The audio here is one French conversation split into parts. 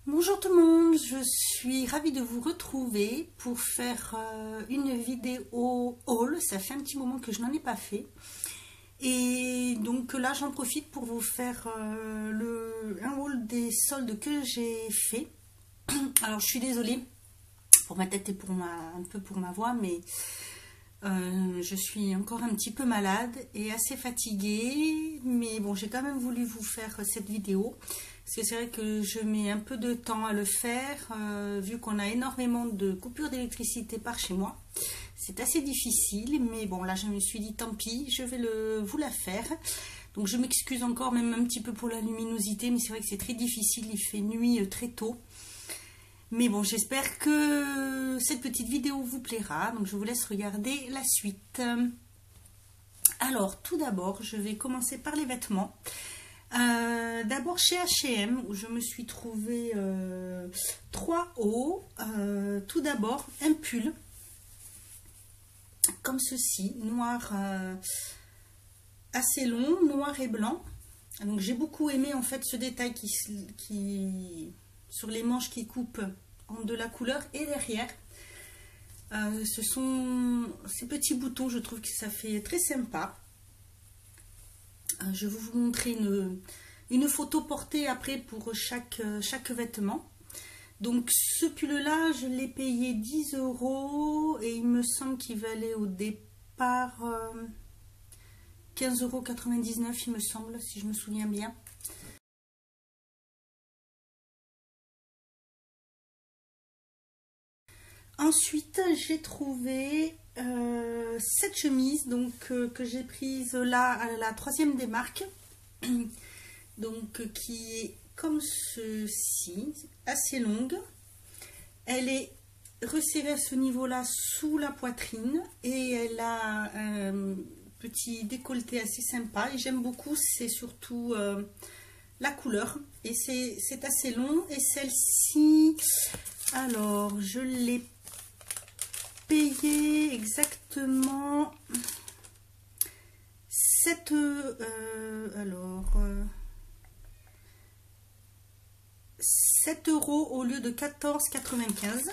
Bonjour tout le monde, je suis ravie de vous retrouver pour faire une vidéo haul. Ça fait un petit moment que je n'en ai pas fait. Et donc là j'en profite pour vous faire un haul des soldes que j'ai fait. Alors je suis désolée pour ma tête et un peu pour ma voix, mais je suis encore un petit peu malade et assez fatiguée. Mais bon, j'ai quand même voulu vous faire cette vidéo. Parce que c'est vrai que je mets un peu de temps à le faire, vu qu'on a énormément de coupures d'électricité par chez moi. C'est assez difficile, mais bon, là je me suis dit tant pis, je vais vous la faire. Donc je m'excuse encore même un petit peu pour la luminosité, mais c'est vrai que c'est très difficile, il fait nuit très tôt. Mais bon, j'espère que cette petite vidéo vous plaira, donc je vous laisse regarder la suite. Alors, tout d'abord, je vais commencer par les vêtements. D'abord chez H&M où je me suis trouvé 3 hauts. Tout d'abord un pull comme ceci, noir assez long, noir et blanc. Donc j'ai beaucoup aimé en fait ce détail qui sur les manches qui coupe de la couleur et derrière. Ce sont ces petits boutons, je trouve que ça fait très sympa. Je vais vous montrer une photo portée après pour chaque vêtement. Donc ce pull là je l'ai payé 10 € et il me semble qu'il valait au départ 15,99 € il me semble, si je me souviens bien. Ensuite j'ai trouvé cette chemise donc, que j'ai prise là à la 3e des marques. Donc qui est comme ceci, assez longue. Elle est resserrée à ce niveau là sous la poitrine et elle a un petit décolleté assez sympa et j'aime beaucoup, c'est surtout la couleur et c'est assez long. Et celle-ci, alors je l'ai payée exactement 7 7 € au lieu de 14,95 €.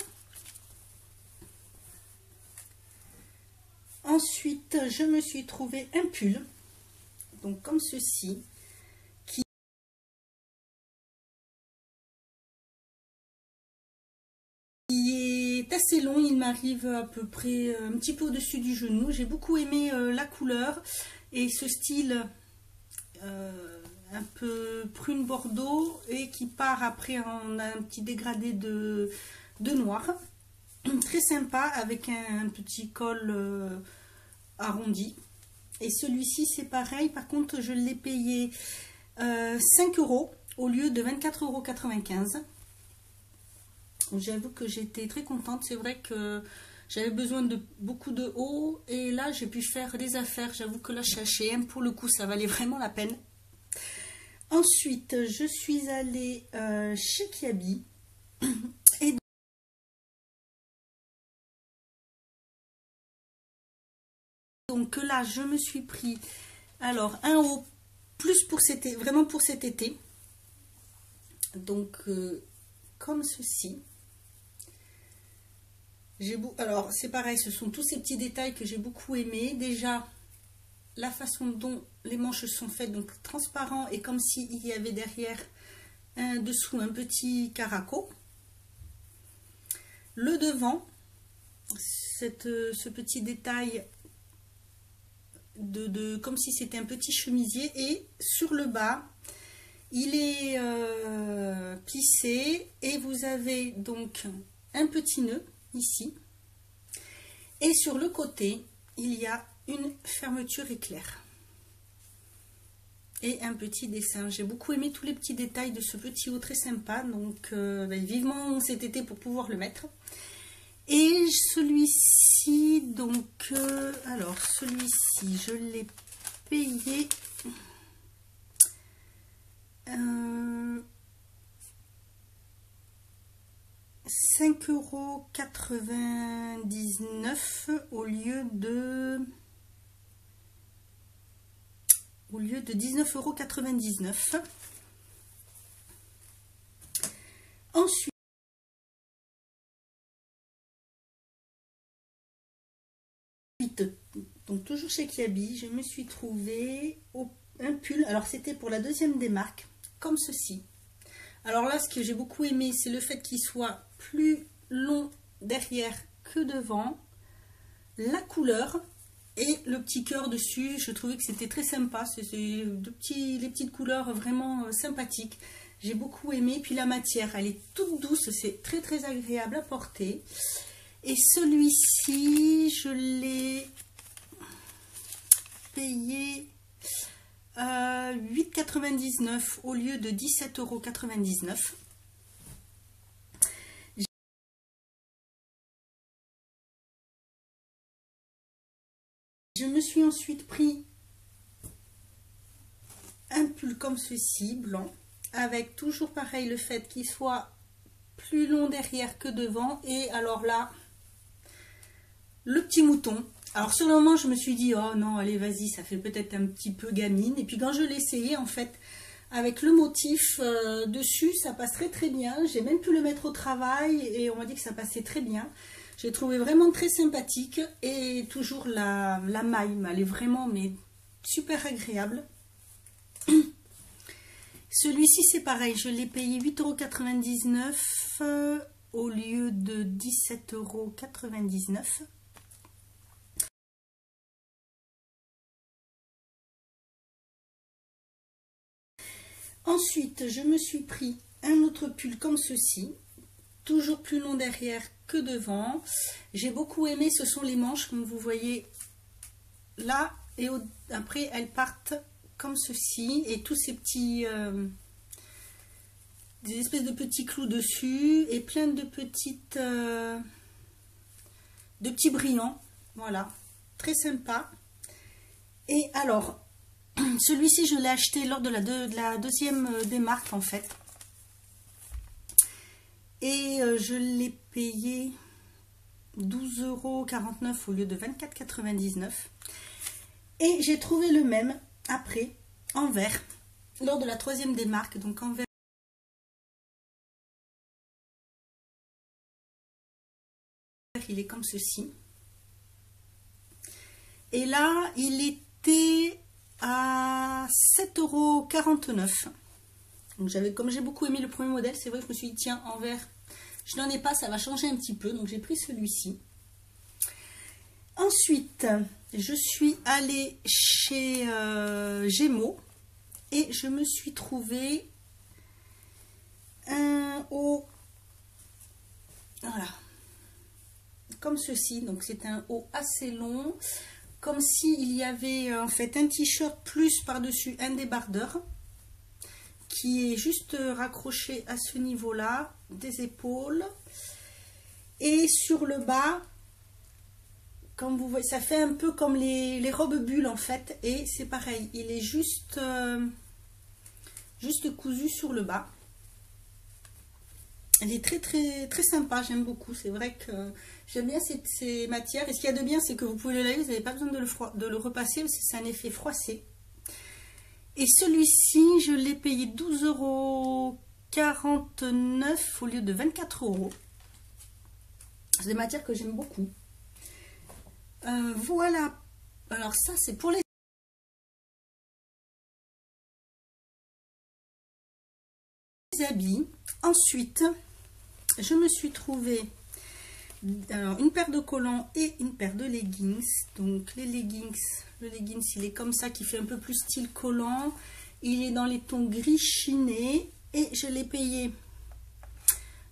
Ensuite, je me suis trouvé un pull, donc comme ceci, qui est assez long. Il m'arrive à peu près un petit peu au-dessus du genou. J'ai beaucoup aimé la couleur et ce style un peu prune bordeaux et qui part après en un petit dégradé de noir. Très sympa avec un petit col arrondi. Et celui-ci c'est pareil, par contre je l'ai payé 5 € au lieu de 24,95 €. J'avoue que j'étais très contente. C'est vrai que j'avais besoin de beaucoup de hauts et là j'ai pu faire des affaires. J'avoue que là chez H&M pour le coup ça valait vraiment la peine. Ensuite je suis allée chez Kiabi et donc là je me suis pris alors un haut plus pour cet été, vraiment pour cet été. Donc comme ceci. Alors c'est pareil, ce sont tous ces petits détails que j'ai beaucoup aimé. Déjà la façon dont les manches sont faites, donc transparent et comme s'il y avait derrière dessous un petit caraco. Le devant, ce petit détail comme si c'était un petit chemisier, et sur le bas il est plissé et vous avez donc un petit nœud ici et sur le côté il y a une fermeture éclair et un petit dessin. J'ai beaucoup aimé tous les petits détails de ce petit haut très sympa, donc vivement cet été pour pouvoir le mettre. Et celui-ci, donc alors celui-ci je l'ai payé 5,99 € au lieu de 19,99 €. Ensuite, donc toujours chez Kiabi, je me suis trouvé un pull. Alors c'était pour la deuxième des marques, comme ceci. Alors là, ce que j'ai beaucoup aimé, c'est le fait qu'il soit plus long derrière que devant. La couleur et le petit cœur dessus, je trouvais que c'était très sympa. C'est les petites couleurs vraiment sympathiques. J'ai beaucoup aimé. Puis la matière, elle est toute douce, c'est très très agréable à porter. Et celui-ci, je l'ai payé 8,99 € au lieu de 17,99 €. Je me suis ensuite pris un pull comme ceci, blanc, avec toujours pareil le fait qu'il soit plus long derrière que devant. Et alors là, le petit mouton. Alors sur le moment, je me suis dit, oh non, allez, vas-y, ça fait peut-être un petit peu gamine. Et puis quand je l'ai essayé, en fait, avec le motif dessus, ça passe très très bien. J'ai même pu le mettre au travail et on m'a dit que ça passait très bien. J'ai trouvé vraiment très sympathique. Et toujours la maille, elle est vraiment mais super agréable. Celui-ci, c'est pareil, je l'ai payé 8,99 € au lieu de 17,99 €. Ensuite, je me suis pris un autre pull comme ceci, toujours plus long derrière que devant. J'ai beaucoup aimé, ce sont les manches, comme vous voyez là, et après elles partent comme ceci, et tous ces petits, des espèces de petits clous dessus, et plein de petits brillants, voilà, très sympa. Et alors, celui-ci, je l'ai acheté lors de la deuxième des marques, en fait. Et je l'ai payé 12,49 € au lieu de 24,99 €. Et j'ai trouvé le même, après, en vert, lors de la troisième des marques. Donc en vert, il est comme ceci. Et là, il était à 7,49 €. Donc comme j'ai beaucoup aimé le premier modèle, c'est vrai que je me suis dit tiens, en vert je n'en ai pas, ça va changer un petit peu, donc j'ai pris celui-ci. Ensuite, je suis allée chez Gémeaux et je me suis trouvé un haut, voilà, comme ceci. Donc c'est un haut assez long, comme s'il y avait en fait un t-shirt plus par-dessus un débardeur qui est juste raccroché à ce niveau-là des épaules. Et sur le bas, comme vous voyez, ça fait un peu comme les robes bulles en fait. Et c'est pareil, il est juste cousu sur le bas. Elle est très très très sympa, j'aime beaucoup. C'est vrai que j'aime bien ces matières. Et ce qu'il y a de bien, c'est que vous pouvez le laver, vous n'avez pas besoin de le repasser, parce que c'est un effet froissé. Et celui-ci, je l'ai payé 12,49 € au lieu de 24 €. C'est des matières que j'aime beaucoup. Voilà. Alors ça, c'est pour les habits. Ensuite, je me suis trouvé une paire de collants et une paire de leggings. Donc les leggings, le leggings il est comme ça, qui fait un peu plus style collant. Il est dans les tons gris chiné et je l'ai payé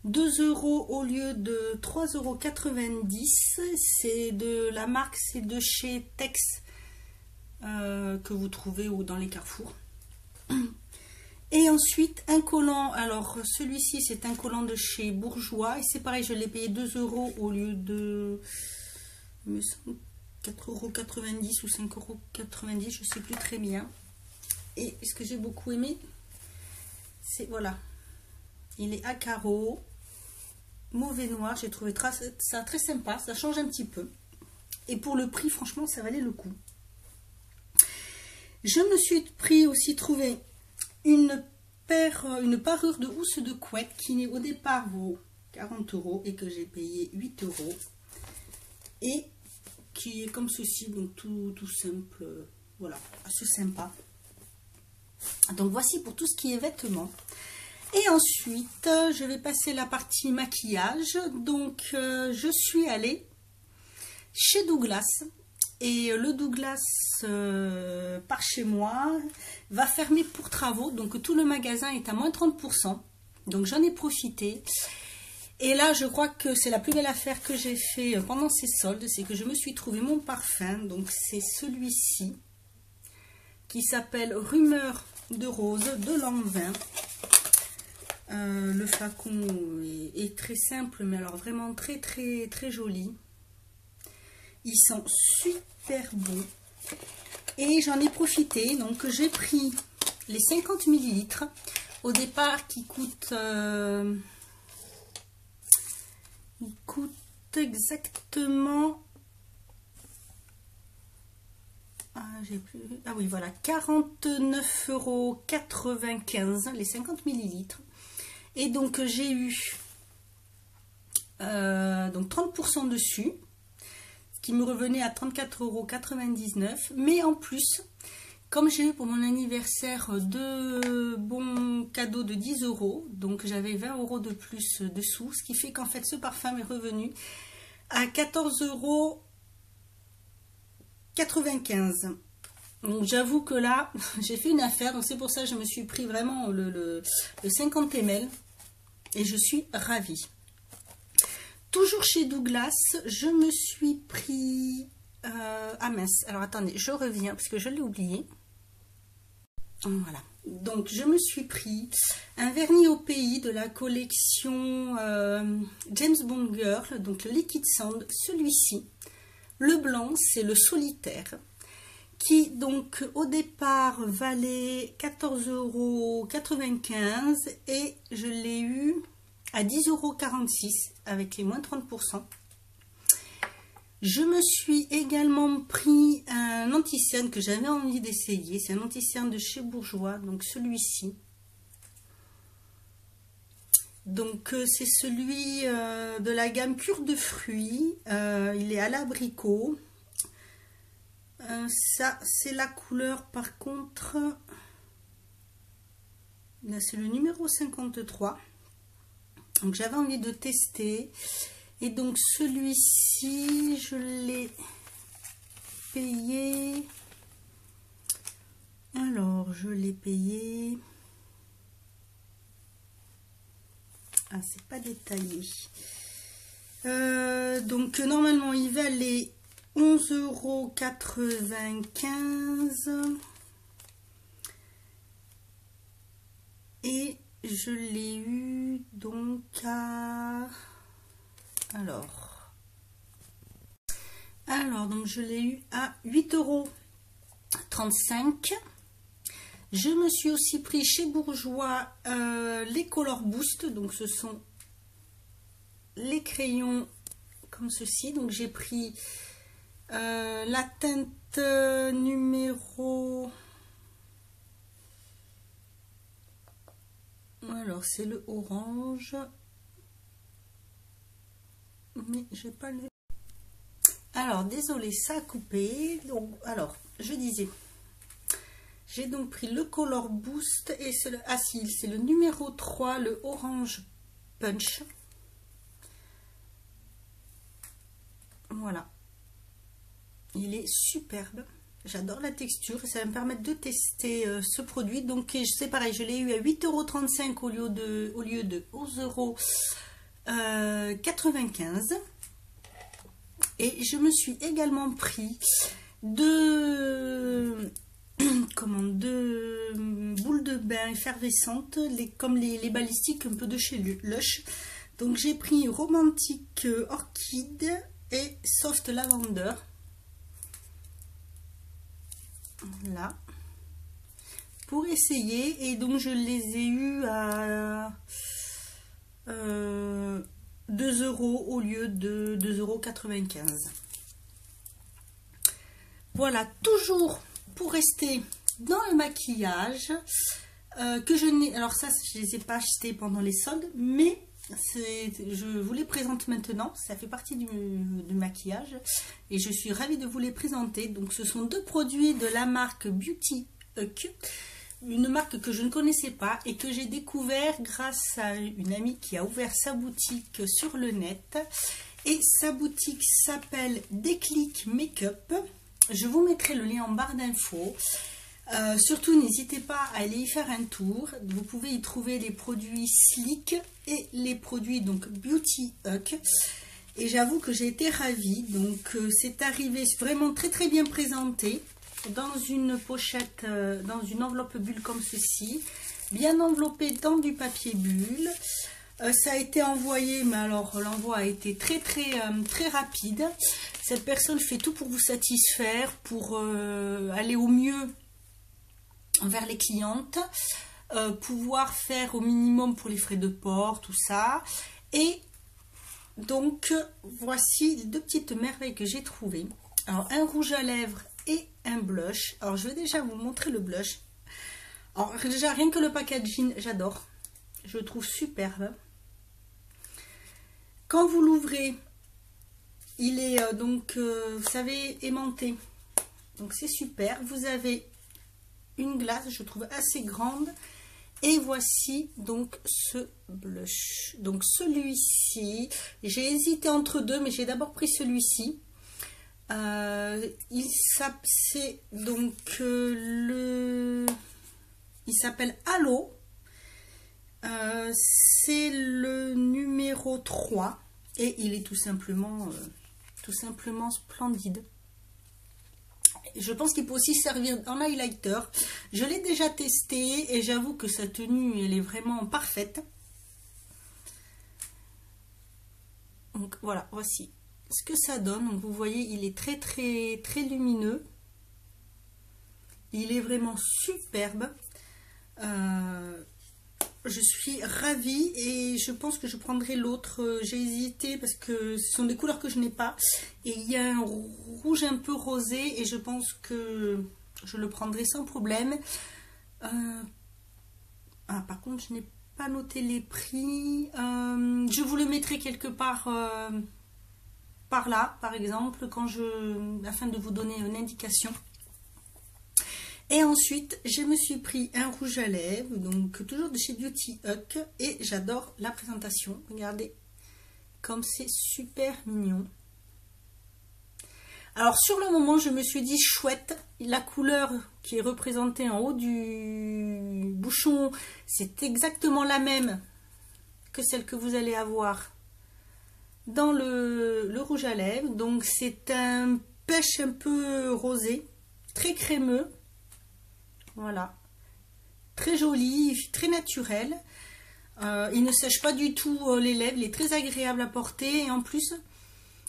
2 € au lieu de 3,90 €. C'est de la marque, c'est de chez Tex, que vous trouvez ou dans les carrefours. Et ensuite un collant, alors celui-ci c'est un collant de chez Bourjois et c'est pareil, je l'ai payé 2 € au lieu de 4,90 € ou 5,90 €, je sais plus très bien. Et ce que j'ai beaucoup aimé, c'est voilà, il est à carreaux, mauve et noir. J'ai trouvé ça très sympa, ça change un petit peu. Et pour le prix, franchement, ça valait le coup. Je me suis trouvé une une parure de housse de couette qui au départ vaut 40 € et que j'ai payé 8 € et qui est comme ceci, donc tout simple, voilà, assez sympa. Donc voici pour tout ce qui est vêtements. Et ensuite, je vais passer la partie maquillage. Donc, je suis allée chez Douglas. Et le Douglas, par chez moi, va fermer pour travaux. Donc, tout le magasin est à moins 30%. Donc, j'en ai profité. Et là, je crois que c'est la plus belle affaire que j'ai fait pendant ces soldes. C'est que je me suis trouvé mon parfum. Donc, c'est celui-ci qui s'appelle Rumeur de rose de Lanvin. Le flacon est très simple, mais alors vraiment très joli. Il sent super bon. Et j'en ai profité, donc j'ai pris les 50 ml au départ qui coûtent il coûte exactement oui voilà 49,95 € les 50 ml. Et donc j'ai eu donc 30% dessus, ce qui me revenait à 34,99 €. Mais en plus, comme j'ai eu pour mon anniversaire 2 bons cadeaux de 10 €, donc j'avais 20 € de plus dessous, ce qui fait qu'en fait ce parfum est revenu à 14,95 €. Donc j'avoue que là, j'ai fait une affaire, donc c'est pour ça que je me suis pris vraiment le 50 ml et je suis ravie. Toujours chez Douglas, je me suis pris... ah mince, alors attendez, je reviens parce que je l'ai oublié. Voilà, donc je me suis pris un vernis au pays de la collection James Bond Girl, donc le Liquid Sand, celui-ci. Le blanc, c'est le solitaire, qui donc au départ valait 14,95 € et je l'ai eu à 10,46 € avec les moins 30%. Je me suis également pris un anti-cerne que j'avais envie d'essayer. C'est un anti-cerne de chez Bourjois, donc celui-ci. Donc c'est celui de la gamme cure de fruits. Il est à l'abricot. Ça, c'est la couleur, par contre, là c'est le numéro 53. Donc j'avais envie de tester. Et donc celui-ci, je l'ai payé. Alors, je l'ai payé. Ah, c'est pas détaillé. Donc normalement, il valait 11,95 €. Et je l'ai eu donc à... Alors donc je l'ai eu à 8,35 €. Je me suis aussi pris chez Bourjois les Color Boost. Donc ce sont les crayons comme ceci. Donc j'ai pris la teinte numéro... Alors c'est le orange. Mais j'ai pas le... Alors désolé, ça a coupé. Donc alors je disais, j'ai donc pris le Color Boost et c'est le... Ah si, c'est le numéro 3, le Orange Punch. Voilà, il est superbe, j'adore la texture et ça va me permettre de tester ce produit. Donc c'est pareil, je l'ai eu à 8,35 € au lieu de 11,95 €. Et je me suis également pris deux boules de bain effervescentes, comme les balistiques un peu de chez Lush. Donc j'ai pris Romantique Orchid et Soft Lavender. Là. Pour essayer. Et donc je les ai eus à 2 € au lieu de 2,95 €. Voilà, toujours pour rester dans le maquillage, que je n'ai... Alors ça, je ne les ai pas achetés pendant les soldes, mais je vous les présente maintenant. Ça fait partie du maquillage et je suis ravie de vous les présenter. Donc ce sont deux produits de la marque Beauty Hug, une marque que je ne connaissais pas et que j'ai découvert grâce à une amie qui a ouvert sa boutique sur le net. Et sa boutique s'appelle Déclic Make-up. Je vous mettrai le lien en barre d'infos. Surtout, n'hésitez pas à aller y faire un tour. Vous pouvez y trouver les produits Sleek et les produits donc Beauty Hug. Et j'avoue que j'ai été ravie. Donc, c'est arrivé vraiment très très bien présenté dans une pochette, dans une enveloppe bulle comme ceci, bien enveloppé dans du papier bulle. Ça a été envoyé, mais alors l'envoi a été très rapide. Cette personne fait tout pour vous satisfaire, pour aller au mieux envers les clientes, pouvoir faire au minimum pour les frais de port, tout ça. Et donc voici les deux petites merveilles que j'ai trouvées. Alors un rouge à lèvres et un blush. Alors je vais déjà vous montrer le blush. Alors déjà rien que le packaging, j'adore. Je le trouve superbe. Quand vous l'ouvrez, il est donc, vous savez, aimanté. Donc c'est super. Vous avez une glace, je trouve assez grande. Et voici donc ce blush. Donc celui-ci, j'ai hésité entre deux, mais j'ai d'abord pris celui-ci. Il s'appelle Halo. C'est le numéro 3 et il est tout simplement splendide. Je pense qu'il peut aussi servir en highlighter. Je l'ai déjà testé et j'avoue que sa tenue elle est vraiment parfaite. Donc voilà, voici ce que ça donne. Donc vous voyez, il est très lumineux. Il est vraiment superbe. Je suis ravie et je pense que je prendrai l'autre. J'ai hésité parce que ce sont des couleurs que je n'ai pas. Et il y a un rouge un peu rosé et je pense que je le prendrai sans problème. Par contre, je n'ai pas noté les prix. Je vous le mettrai quelque part par là, par exemple, afin de vous donner une indication. Et ensuite, je me suis pris un rouge à lèvres, donc toujours de chez Beauty Hug, et j'adore la présentation. Regardez comme c'est super mignon. Alors sur le moment, je me suis dit chouette, la couleur qui est représentée en haut du bouchon, c'est exactement la même que celle que vous allez avoir dans le rouge à lèvres. Donc c'est un pêche un peu rosé, très crémeux. Voilà, très joli, très naturel. Il ne sèche pas du tout les lèvres, il est très agréable à porter. Et en plus,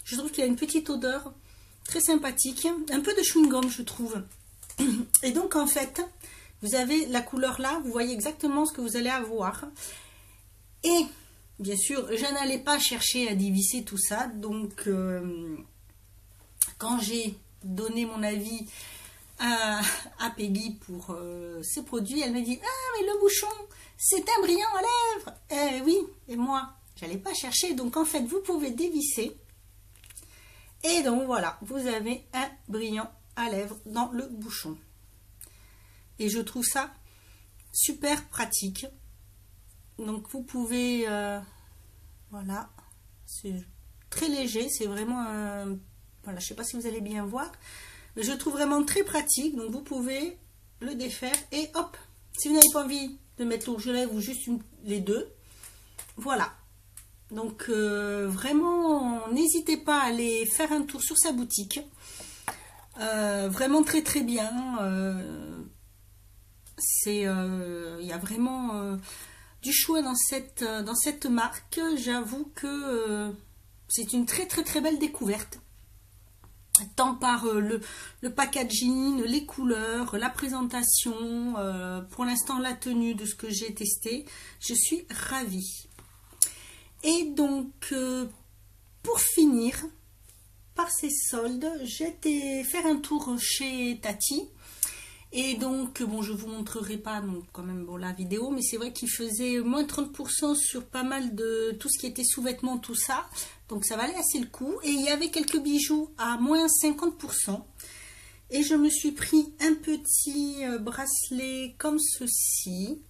je trouve qu'il a une petite odeur très sympathique, un peu de chewing-gum je trouve. Et donc en fait, vous avez la couleur là, vous voyez exactement ce que vous allez avoir. Et bien sûr, je n'allais pas chercher à dévisser tout ça. Donc quand j'ai donné mon avis à Peggy pour ces produits, elle m'a dit: ah mais le bouchon c'est un brillant à lèvres. Oui, et moi j'allais pas chercher, donc en fait vous pouvez dévisser et donc voilà, vous avez un brillant à lèvres dans le bouchon et je trouve ça super pratique. Donc vous pouvez voilà, c'est très léger, c'est vraiment voilà, je sais pas si vous allez bien voir. Je trouve vraiment très pratique, donc vous pouvez le défaire et hop, si vous n'avez pas envie de mettre le rouge à lèvres ou juste les deux, voilà. Donc vraiment, n'hésitez pas à aller faire un tour sur sa boutique. Vraiment très bien. Il y a vraiment du choix dans cette marque. J'avoue que c'est une très belle découverte. Tant par le packaging, les couleurs, la présentation, pour l'instant la tenue de ce que j'ai testé, je suis ravie. Et donc pour finir par ces soldes, j'ai été faire un tour chez Tati Et donc, bon, je vous montrerai pas donc quand même bon, la vidéo, mais c'est vrai qu'il faisait moins 30% sur pas mal de tout ce qui était sous-vêtements, tout ça. Donc ça valait assez le coup. Et il y avait quelques bijoux à moins 50%. Et je me suis pris un petit bracelet comme ceci.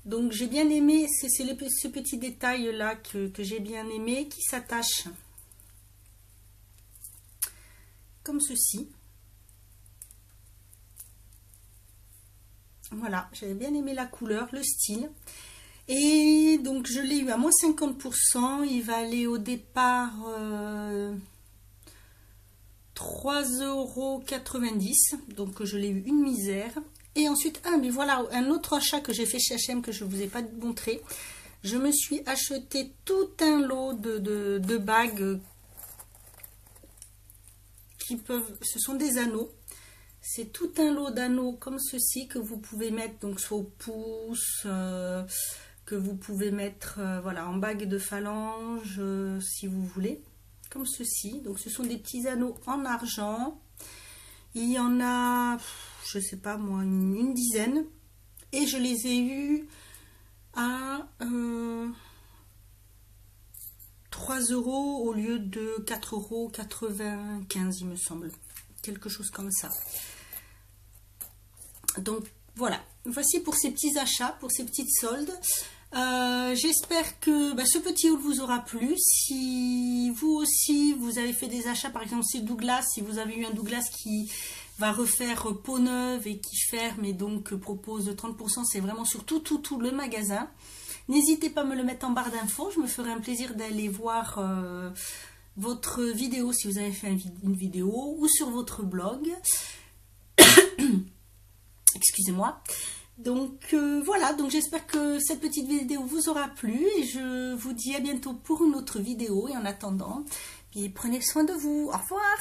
Donc j'ai bien aimé, c'est ce petit détail là que j'ai bien aimé, qui s'attache comme ceci. Voilà, j'avais bien aimé la couleur, le style. Et donc je l'ai eu à moins 50%. Il va aller au départ 3,90 €. Donc je l'ai eu une misère. Et ensuite, mais voilà, un autre achat que j'ai fait chez H&M que je ne vous ai pas montré. Je me suis acheté tout un lot de bagues qui peuvent... Ce sont des anneaux. C'est tout un lot d'anneaux comme ceci que vous pouvez mettre donc soit au pouce, que vous pouvez mettre voilà, en bague de phalange si vous voulez, comme ceci. Donc ce sont des petits anneaux en argent. Il y en a, je sais pas moi, une dizaine. Et je les ai eus à 3 € au lieu de 4,95 € il me semble. Quelque chose comme ça. Donc voilà, voici pour ces petits achats, pour ces petites soldes. J'espère que ce petit haul vous aura plu. Si vous aussi vous avez fait des achats, par exemple c'est Douglas, si vous avez eu un Douglas qui va refaire peau neuve et qui ferme et donc propose 30%, c'est vraiment sur tout le magasin. N'hésitez pas à me le mettre en barre d'infos, je me ferai un plaisir d'aller voir votre vidéo si vous avez fait une vidéo ou sur votre blog. Excusez-moi. Donc voilà, donc j'espère que cette petite vidéo vous aura plu et je vous dis à bientôt pour une autre vidéo. Et en attendant, prenez soin de vous. Au revoir.